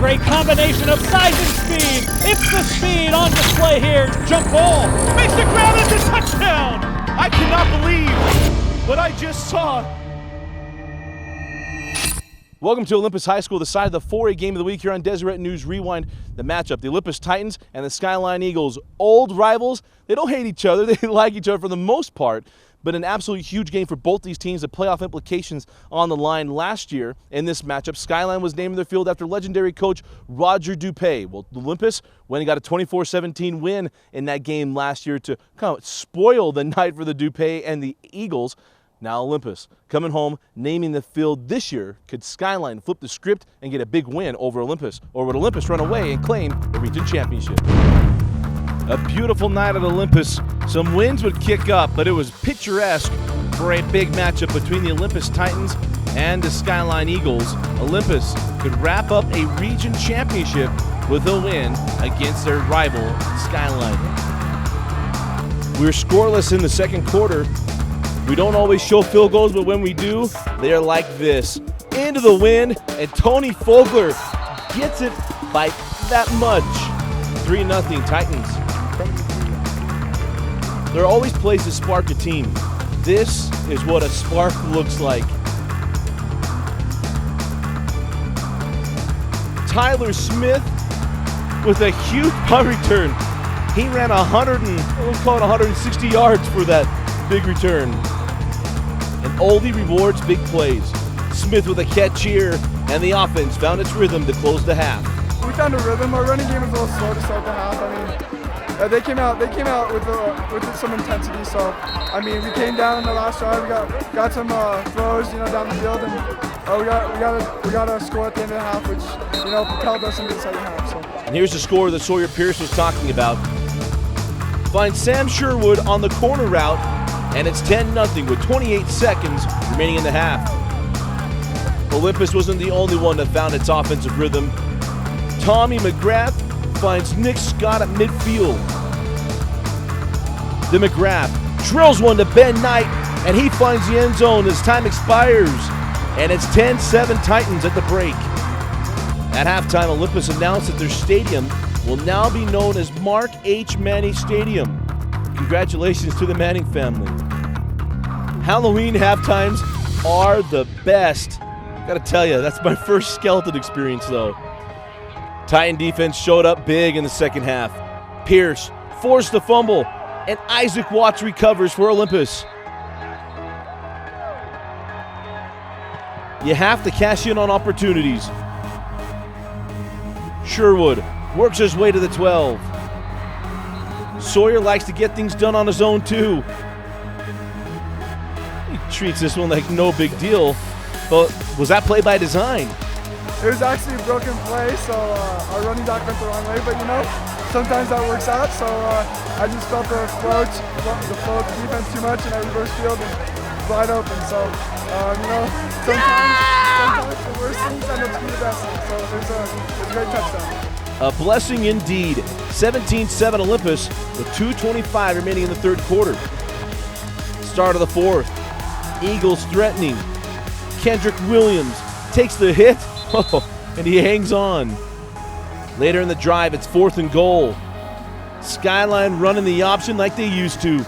great combination of size and speed. It's the speed on display here. Jump ball. Makes the grab. It's a touchdown. I cannot believe what I just saw. Welcome to Olympus High School, the side of the 4A game of the week here on Deseret News Rewind. The matchup, the Olympus Titans and the Skyline Eagles. Old rivals, they don't hate each other, they like each other for the most part, but an absolutely huge game for both these teams. The playoff implications on the line last year in this matchup. Skyline was named their field after legendary coach Roger Dupay. Well, Olympus went and got a 24-17 win in that game last year to kind of spoil the night for the Dupay and the Eagles. Now Olympus coming home, naming the field this year. Could Skyline flip the script and get a big win over Olympus? Or would Olympus run away and claim the region championship? A beautiful night at Olympus. Some winds would kick up, but it was picturesque for a big matchup between the Olympus Titans and the Skyline Eagles. Olympus could wrap up a region championship with a win against their rival, Skyline. We were scoreless in the second quarter. We don't always show field goals, but when we do, they are like this. Into the wind, and Tony Fogler gets it by that much. 3-0 Titans. There are always plays that spark a team. This is what a spark looks like. Tyler Smith with a huge punt return. He ran 160 yards for that big return. And Oldie rewards big plays. Smith with a catch here, and the offense found its rhythm to close the half. We found a rhythm. Our running game was a little slow to start the half. They came out with some intensity. So we came down in the last drive. We got some throws, down the field, and we got a score at the end of the half, which propelled us into the second half. So. And here's the score that Sawyer Pierce was talking about. Finds Sam Sherwood on the corner route, and it's 10-0 with 28 seconds remaining in the half. Olympus wasn't the only one that found its offensive rhythm. Tommy McGrath finds Nick Scott at midfield. The McGrath drills one to Ben Knight, and he finds the end zone as time expires. And it's 10-7 Titans at the break. At halftime, Olympus announced that their stadium will now be known as Mark H. Manning Stadium. Congratulations to the Manning family. Halloween halftimes are the best. Gotta tell you, that's my first skeleton experience though. Titan defense showed up big in the second half. Pierce forced the fumble, and Isaac Watts recovers for Olympus. You have to cash in on opportunities. Sherwood works his way to the 12. Sawyer likes to get things done on his own too. He treats this one like no big deal, but was that play by design? It was actually a broken play, so our running back went the wrong way, but sometimes that works out, so I just felt the float defense too much, and I reversed field and wide open, so sometimes the worst things end up to be the best things, so it was a great touchdown. A blessing indeed. 17-7 Olympus with 2:25 remaining in the third quarter. Start of the fourth. Eagles threatening. Kendrick Williams takes the hit, and he hangs on. Later in the drive, it's 4th and goal. Skyline running the option like they used to.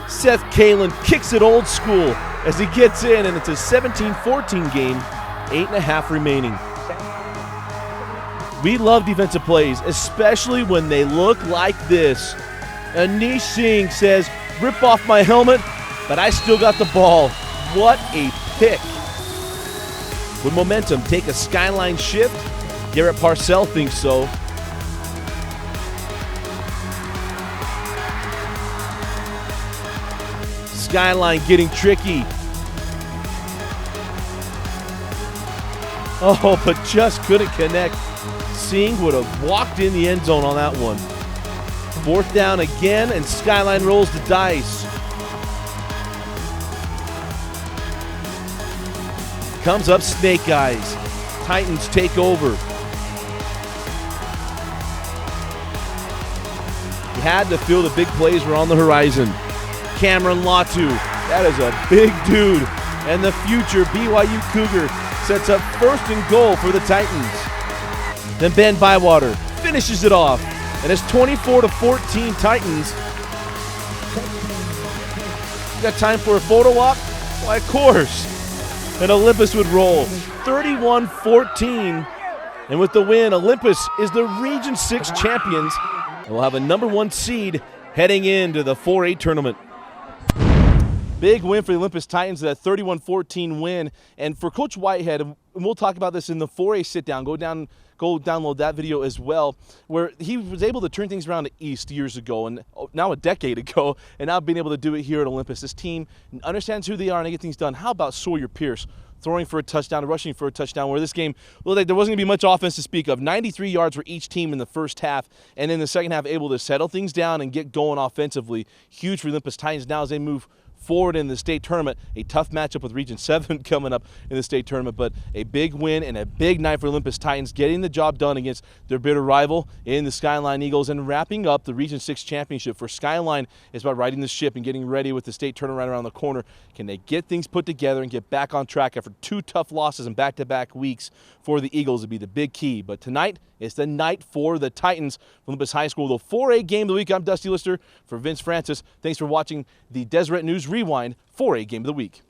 Seth Kalen kicks it old school as he gets in, and it's a 17-14 game, 8.5 remaining. We love defensive plays, especially when they look like this. Anish Singh says, "Rip off my helmet, but I still got the ball." What a pick. Would momentum take a Skyline shift? Garrett Parcell thinks so. Skyline getting tricky. Oh, but just couldn't connect. Singh would have walked in the end zone on that one. 4th down again, and Skyline rolls the dice. Comes up Snake Eyes. Titans take over. You had to feel the big plays were on the horizon. Cameron Latu, that is a big dude. And the future BYU Cougar sets up 1st and goal for the Titans. Then Ben Bywater finishes it off. And it's 24-14 Titans. You got time for a photo op? Why, of course. And Olympus would roll 31-14. And with the win, Olympus is the Region 6 champions and will have a #1 seed heading into the 4A tournament. Big win for the Olympus Titans, that 31-14 win. And for Coach Whitehead, and we'll talk about this in the 4A sit-down, go download that video as well, where he was able to turn things around to East years ago, and now a decade ago, and now being able to do it here at Olympus. This team understands who they are and they get things done. How about Sawyer Pierce throwing for a touchdown, rushing for a touchdown, where this game, well, there wasn't going to be much offense to speak of. 93 yards for each team in the first half, and in the second half able to settle things down and get going offensively. Huge for the Olympus Titans now as they move forward in the state tournament. A tough matchup with Region 7 coming up in the state tournament, but a big win and a big night for Olympus Titans, getting the job done against their bitter rival in the Skyline Eagles and wrapping up the Region 6 championship. For Skyline, it's about riding the ship and getting ready with the state tournament right around the corner. Can they get things put together and get back on track after 2 tough losses in back-to-back weeks? For the Eagles would be the big key. But tonight, it's the night for the Titans from Olympus High School, the 4A game of the week. I'm Dusty Lister for Vince Francis. Thanks for watching the Deseret News Rewind 4A game of the week.